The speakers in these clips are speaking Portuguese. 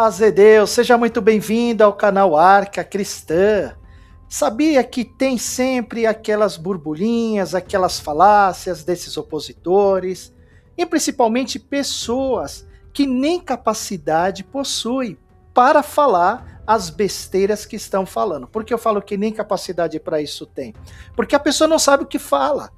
Paz de Deus, seja muito bem-vindo ao canal Arca Cristã. Sabia que tem sempre aquelas borbulhinhas, aquelas falácias desses opositores, e principalmente pessoas que nem capacidade possuem para falar as besteiras que estão falando. Por que eu falo que nem capacidade para isso tem? Porque a pessoa não sabe o que fala.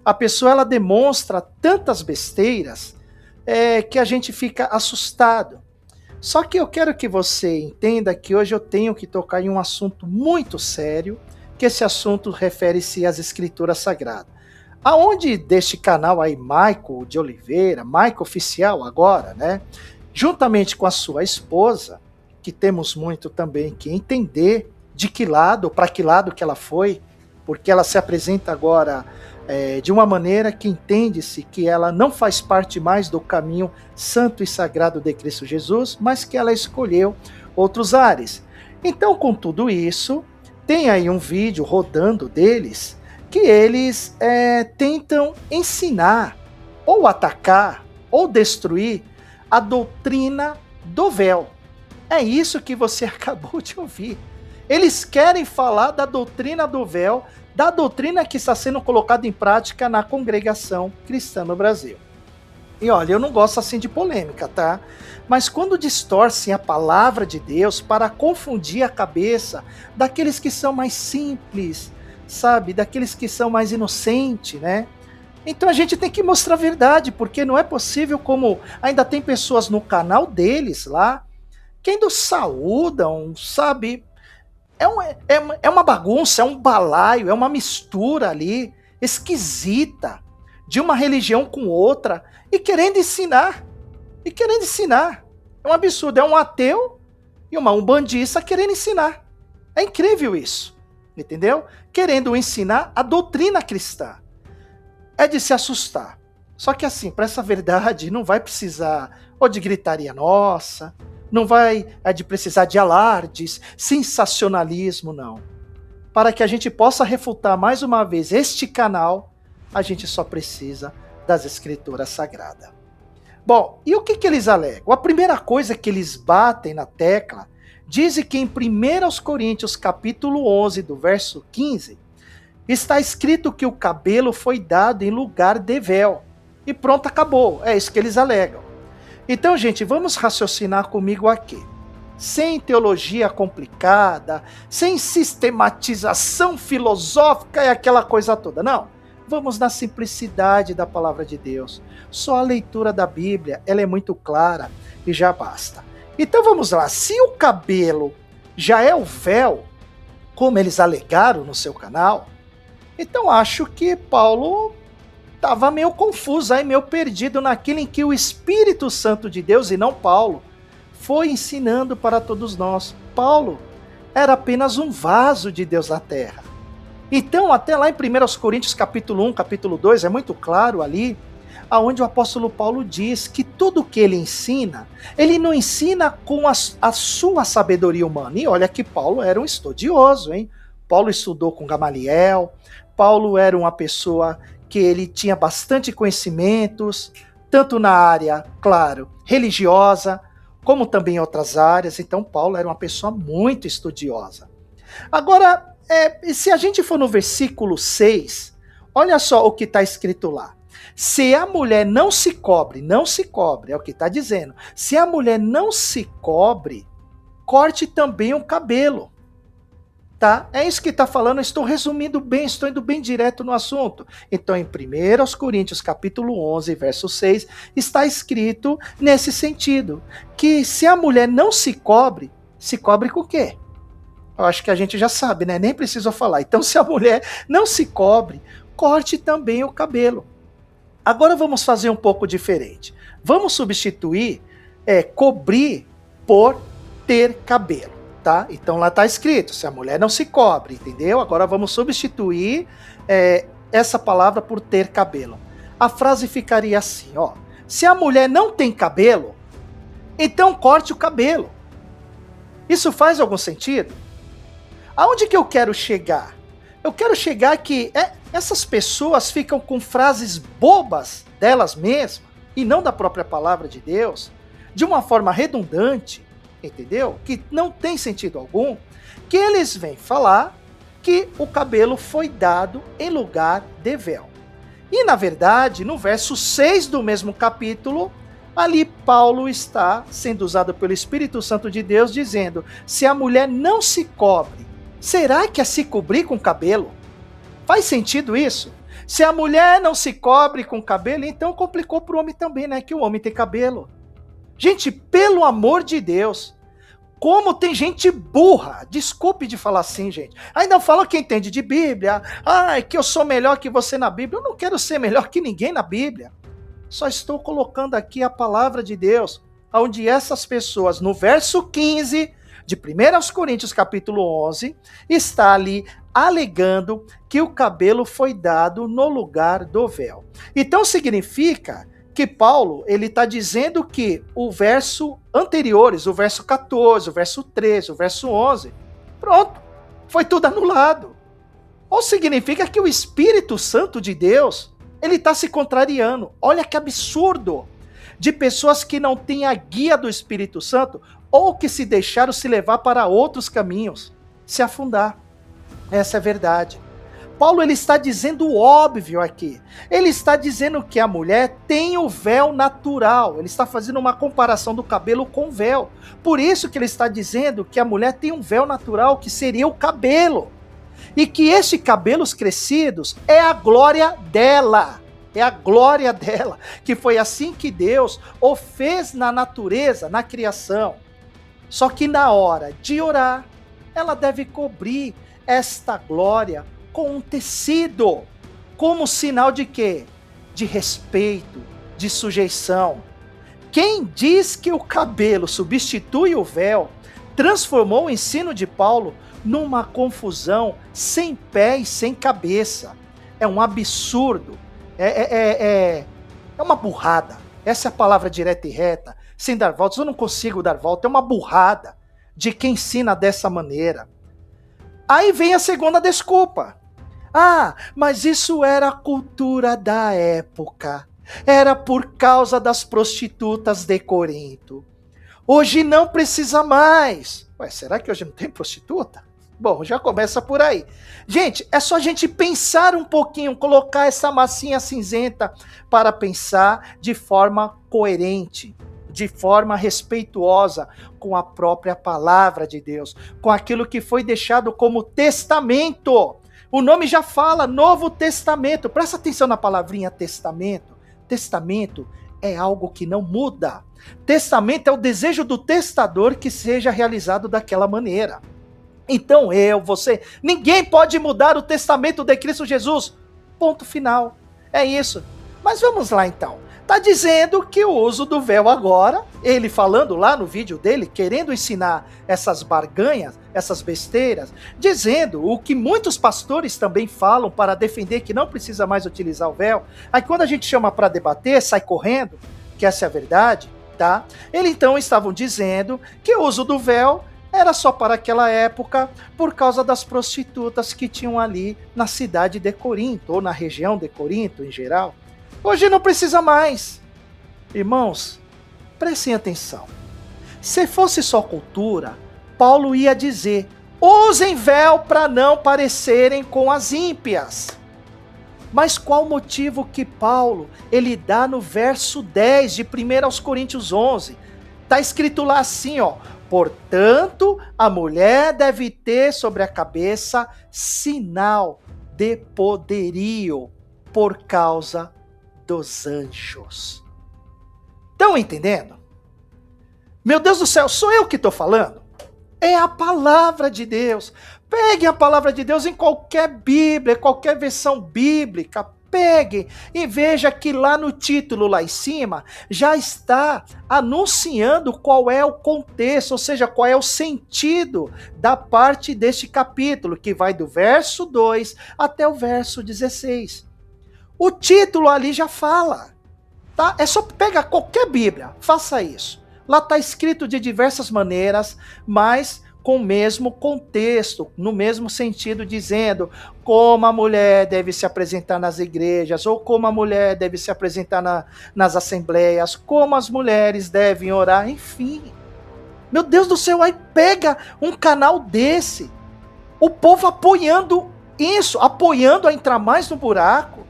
A pessoa ela demonstra tantas besteiras que a gente fica assustado. Só que eu quero que você entenda que hoje eu tenho que tocar em um assunto muito sério, que esse assunto refere-se às Escrituras Sagradas. Aonde deste canal aí, Michael de Oliveira, Michael Oficial agora, né? Juntamente com a sua esposa, que temos muito também que entender de que lado, para que lado que ela foi, porque ela se apresenta agora de uma maneira que entende-se que ela não faz parte mais do caminho santo e sagrado de Cristo Jesus, mas que ela escolheu outros ares. Então, com tudo isso, tem aí um vídeo rodando deles, que eles tentam ensinar, ou atacar, ou destruir a doutrina do véu. É isso que você acabou de ouvir. Eles querem falar da doutrina do véu, da doutrina que está sendo colocada em prática na congregação cristã no Brasil. E olha, eu não gosto assim de polêmica, tá? Mas quando distorcem a palavra de Deus para confundir a cabeça daqueles que são mais simples, sabe? Daqueles que são mais inocentes, né? Então a gente tem que mostrar a verdade, porque não é possível como ainda tem pessoas no deles lá, que ainda saúdam, sabe? É uma bagunça, é um balaio, é uma mistura ali, esquisita, de uma religião com outra, e querendo ensinar. É um absurdo, é um ateu e uma umbandista querendo ensinar. É incrível isso, entendeu? Querendo ensinar a doutrina cristã. É de se assustar. Só que assim, para essa verdade, não vai precisar ou de gritaria nossa, não vai de precisar de alardes, sensacionalismo, não. Para que a gente possa refutar mais uma vez este canal, a gente só precisa das Escrituras Sagradas. Bom, e o que eles alegam? A primeira coisa que eles batem na tecla, dizem que em 1 Coríntios capítulo 11, do verso 15, está escrito que o cabelo foi dado em lugar de véu. E pronto, acabou. É isso que eles alegam. Então, gente, vamos raciocinar comigo aqui. Sem teologia complicada, sem sistematização filosófica e aquela coisa toda. Não. Vamos na simplicidade da palavra de Deus. Só a leitura da Bíblia, ela é muito clara e já basta. Então vamos lá. Se o cabelo já é o véu, como eles alegaram no seu canal, então acho que Paulo estava meio confuso, aí, meio perdido naquilo em que o Espírito Santo de Deus, e não Paulo, foi ensinando para todos nós. Paulo era apenas um vaso de Deus na terra. Então, até lá em 1 Coríntios capítulo 1, capítulo 2, é muito claro ali, aonde o apóstolo Paulo diz que tudo que ele ensina, ele não ensina com a sua sabedoria humana. E olha que Paulo era um estudioso, hein? Paulo estudou com Gamaliel, Paulo era uma pessoa que ele tinha bastante conhecimentos, tanto na área, claro, religiosa, como também em outras áreas. Então, Paulo era uma pessoa muito estudiosa. Agora, se a gente for no versículo 6, olha só o que está escrito lá. Se a mulher não se cobre, é o que está dizendo. Se a mulher não se cobre, corte também o cabelo. Tá? É isso que está falando, eu estou resumindo bem, estou indo bem direto no assunto. Então, em 1 Coríntios capítulo 11, verso 6, está escrito nesse sentido, que se a mulher não se cobre com o quê? Eu acho que a gente já sabe, né? Nem preciso falar. Então, se a mulher não se cobre, corte também o cabelo. Agora vamos fazer um pouco diferente. Vamos substituir cobrir por ter cabelo. Tá? Então lá está escrito, se a mulher não se cobre, entendeu? Agora vamos substituir essa palavra por ter cabelo. A frase ficaria assim, ó. Se a mulher não tem cabelo, então corte o cabelo. Isso faz algum sentido? Aonde que eu quero chegar? Eu quero chegar que essas pessoas ficam com frases bobas delas mesmas, e não da própria palavra de Deus, de uma forma redundante, entendeu? Que não tem sentido algum, que eles vêm falar que o cabelo foi dado em lugar de véu. E na verdade, no verso 6 do mesmo capítulo, ali Paulo está sendo usado pelo Espírito Santo de Deus, dizendo: se a mulher não se cobre, será que é se cobrir com cabelo? Faz sentido isso? Se a mulher não se cobre com cabelo, então complicou para o homem também, né? Que o homem tem cabelo. Gente, pelo amor de Deus, como tem gente burra, desculpe de falar assim, gente. Ainda fala que entende de Bíblia, que eu sou melhor que você na Bíblia. Eu não quero ser melhor que ninguém na Bíblia. Só estou colocando aqui a palavra de Deus, onde essas pessoas, no verso 15 de 1 Coríntios capítulo 11, está ali alegando que o cabelo foi dado no lugar do véu. Então significa que Paulo ele está dizendo que o verso anteriores, o verso 14, o verso 13, o verso 11, pronto, foi tudo anulado. Ou significa que o Espírito Santo de Deus ele está se contrariando. Olha que absurdo de pessoas que não têm a guia do Espírito Santo ou que se deixaram se levar para outros caminhos, se afundar. Essa é a verdade. Paulo ele está dizendo o óbvio aqui. Ele está dizendo que a mulher tem o véu natural. Ele está fazendo uma comparação do cabelo com o véu. Por isso que ele está dizendo que a mulher tem um véu natural, que seria o cabelo. E que esses cabelos crescidos é a glória dela. É a glória dela. Que foi assim que Deus o fez na natureza, na criação. Só que na hora de orar, ela deve cobrir esta glória com um tecido. Como sinal de quê? De respeito, de sujeição. Quem diz que o cabelo substitui o véu, transformou o ensino de Paulo numa confusão sem pé e sem cabeça. É um absurdo. É uma burrada. Essa é a palavra direta e reta. Sem dar voltas, eu não consigo dar volta. É uma burrada de quem ensina dessa maneira. Aí vem a segunda desculpa. Mas isso era a cultura da época. Era por causa das prostitutas de Corinto. Hoje não precisa mais. Será que hoje não tem prostituta? Bom, já começa por aí. Gente, é só a gente pensar um pouquinho, colocar essa massinha cinzenta para pensar de forma coerente, de forma respeituosa com a própria palavra de Deus, com aquilo que foi deixado como testamento. O nome já fala, Novo Testamento. Presta atenção na palavrinha testamento. Testamento é algo que não muda. Testamento é o desejo do testador que seja realizado daquela maneira. Então você, ninguém pode mudar o testamento de Cristo Jesus. Ponto final. É isso. Mas vamos lá então. Está dizendo que o uso do véu agora, ele falando lá no vídeo dele, querendo ensinar essas barganhas, essas besteiras, dizendo o que muitos pastores também falam para defender que não precisa mais utilizar o véu. Aí quando a gente chama para debater, sai correndo, que essa é a verdade, tá? Eles então estavam dizendo que o uso do véu era só para aquela época, por causa das prostitutas que tinham ali na cidade de Corinto, ou na região de Corinto em geral. Hoje não precisa mais. Irmãos, prestem atenção. Se fosse só cultura, Paulo ia dizer: usem véu para não parecerem com as ímpias. Mas qual o motivo que Paulo ele dá no verso 10 de 1 Coríntios 11? Está escrito lá assim, portanto, a mulher deve ter sobre a cabeça sinal de poderio por causa dos anjos. Estão entendendo? Meu Deus do céu, sou eu que estou falando? É a palavra de Deus. Pegue a palavra de Deus em qualquer Bíblia, qualquer versão bíblica. Pegue e veja que lá no título, lá em cima, já está anunciando qual é o contexto, ou seja, qual é o sentido da parte deste capítulo, que vai do verso 2 até o verso 16. O título ali já fala, tá? É só pegar qualquer Bíblia, faça isso. Lá está escrito de diversas maneiras, mas com o mesmo contexto, no mesmo sentido, dizendo como a mulher deve se apresentar nas igrejas, ou como a mulher deve se apresentar nas assembleias, como as mulheres devem orar, enfim. Meu Deus do céu, aí pega um canal desse, o povo apoiando isso, apoiando a entrar mais no buraco.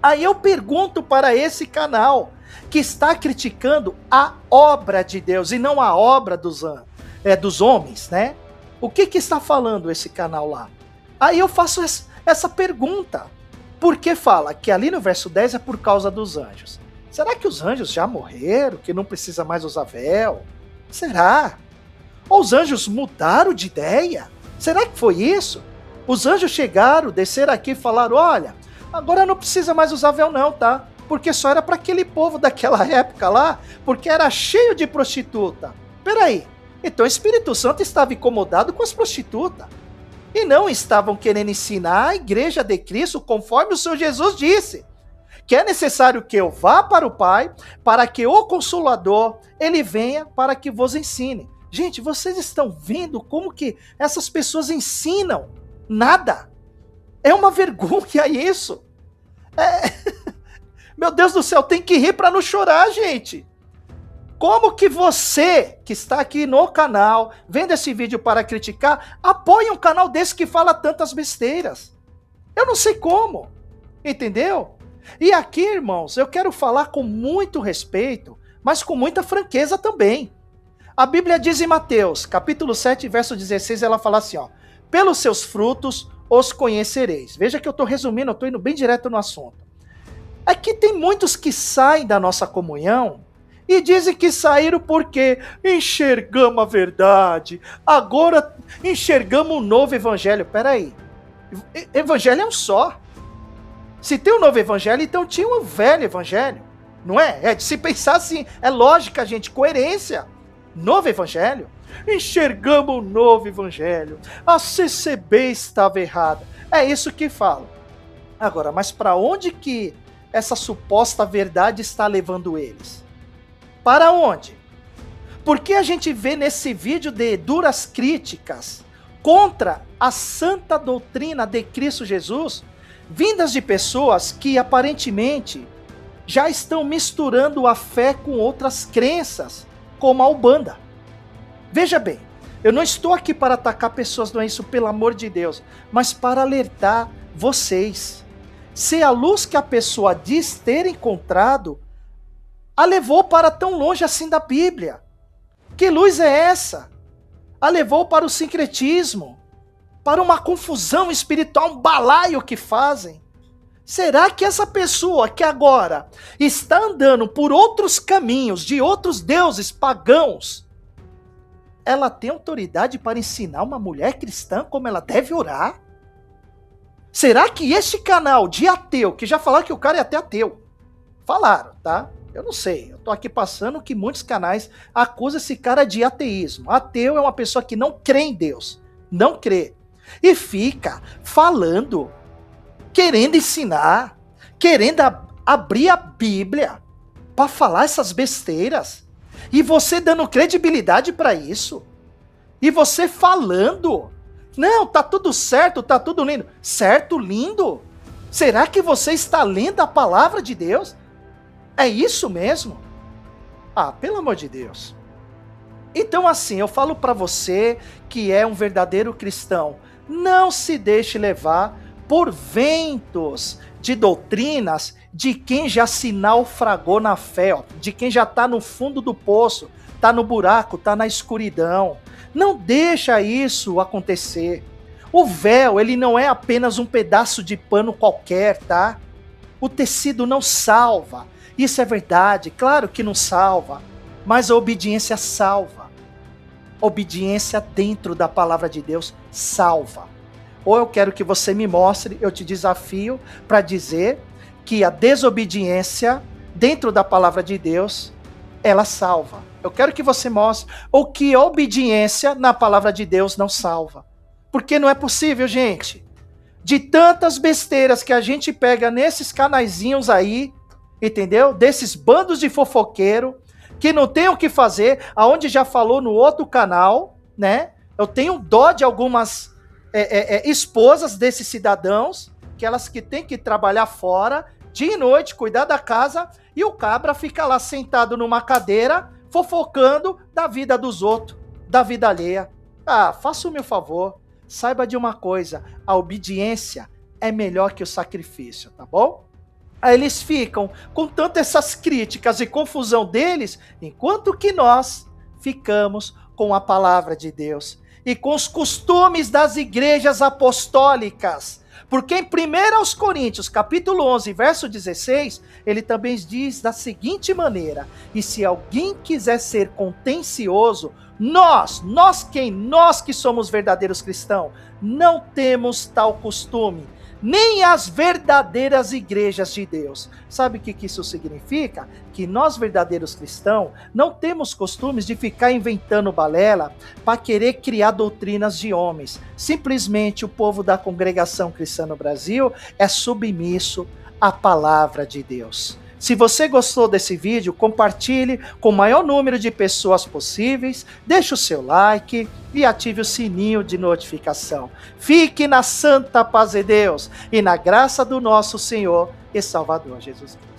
Aí eu pergunto para esse canal, que está criticando a obra de Deus e não a obra dos homens, né? O que está falando esse canal lá? Aí eu faço essa pergunta. Por que fala que ali no verso 10 é por causa dos anjos? Será que os anjos já morreram, que não precisa mais usar véu? Será? Ou os anjos mudaram de ideia? Será que foi isso? Os anjos chegaram, desceram aqui e falaram, olha, agora não precisa mais usar véu não, tá? Porque só era para aquele povo daquela época lá, porque era cheio de prostituta. Peraí, então o Espírito Santo estava incomodado com as prostitutas. E não estavam querendo ensinar a igreja de Cristo conforme o Senhor Jesus disse. Que é necessário que eu vá para o Pai, para que o Consolador, ele venha para que vos ensine. Gente, vocês estão vendo como que essas pessoas ensinam? Nada. É uma vergonha isso. Meu Deus do céu, tem que rir para não chorar, gente. Como que você, que está aqui no canal, vendo esse vídeo para criticar, apoia um canal desse que fala tantas besteiras? Eu não sei como, entendeu? E aqui, irmãos, eu quero falar com muito respeito, mas com muita franqueza também. A Bíblia diz em Mateus, capítulo 7, verso 16, ela fala assim, ó, pelos seus frutos os conhecereis. Veja que eu estou resumindo, eu estou indo bem direto no assunto. Aqui tem muitos que saem da nossa comunhão e dizem que saíram porque enxergamos a verdade, agora enxergamos um novo evangelho. Peraí, evangelho é um só. Se tem um novo evangelho, então tinha um velho evangelho, não é? É de se pensar assim, é lógica, gente, coerência. Novo evangelho? Enxergamos um novo evangelho, a CCB estava errada. É isso que falo. Agora, mas para onde que essa suposta verdade está levando eles? Para onde? Porque a gente vê nesse vídeo de duras críticas contra a santa doutrina de Cristo Jesus, vindas de pessoas que aparentemente já estão misturando a fé com outras crenças, como a Umbanda. Veja bem, eu não estou aqui para atacar pessoas, não é isso, pelo amor de Deus, mas para alertar vocês. Se a luz que a pessoa diz ter encontrado a levou para tão longe assim da Bíblia. Que luz é essa? A levou para o sincretismo, para uma confusão espiritual, um balaio que fazem. Será que essa pessoa que agora está andando por outros caminhos, de outros deuses pagãos, ela tem autoridade para ensinar uma mulher cristã como ela deve orar? Será que este canal de ateu, que já falaram que o cara é até ateu, falaram, tá? Eu não sei, eu tô aqui passando que muitos canais acusam esse cara de ateísmo. Ateu é uma pessoa que não crê em Deus, não crê. E fica falando, querendo ensinar, querendo abrir a Bíblia para falar essas besteiras. E você dando credibilidade para isso. E você falando, não, tá tudo certo, tá tudo lindo. Certo, lindo? Será que você está lendo a palavra de Deus? É isso mesmo? Ah, pelo amor de Deus. Então assim, eu falo para você que é um verdadeiro cristão, não se deixe levar por ventos de doutrinas de quem já se naufragou na fé, ó, de quem já está no fundo do poço, está no buraco, está na escuridão. Não deixa isso acontecer. O véu, ele não é apenas um pedaço de pano qualquer, tá? O tecido não salva. Isso é verdade, claro que não salva, mas a obediência salva. A obediência dentro da palavra de Deus salva. Ou eu quero que você me mostre, eu te desafio para dizer que a desobediência dentro da palavra de Deus, ela salva. Eu quero que você mostre ou que a obediência na palavra de Deus não salva. Porque não é possível, gente. De tantas besteiras que a gente pega nesses canaizinhos aí, entendeu? Desses bandos de fofoqueiro, que não tem o que fazer, aonde já falou no outro canal, né? Eu tenho dó de algumas esposas desses cidadãos, que elas que têm que trabalhar fora, dia e noite, cuidar da casa, e o cabra fica lá sentado numa cadeira, fofocando da vida dos outros, da vida alheia. Ah, faça o meu favor, saiba de uma coisa, a obediência é melhor que o sacrifício, tá bom? Aí eles ficam com tantas essas críticas e confusão deles, enquanto que nós ficamos com a palavra de Deus e com os costumes das igrejas apostólicas. Porque em 1 Coríntios, capítulo 11, verso 16, ele também diz da seguinte maneira: e se alguém quiser ser contencioso, nós que somos verdadeiros cristãos, não temos tal costume, nem as verdadeiras igrejas de Deus. Sabe o que isso significa? Que nós, verdadeiros cristãos, não temos costumes de ficar inventando balela para querer criar doutrinas de homens. Simplesmente o povo da congregação cristã no Brasil é submisso à palavra de Deus. Se você gostou desse vídeo, compartilhe com o maior número de pessoas possíveis, deixe o seu like e ative o sininho de notificação. Fique na santa paz de Deus e na graça do nosso Senhor e Salvador Jesus Cristo.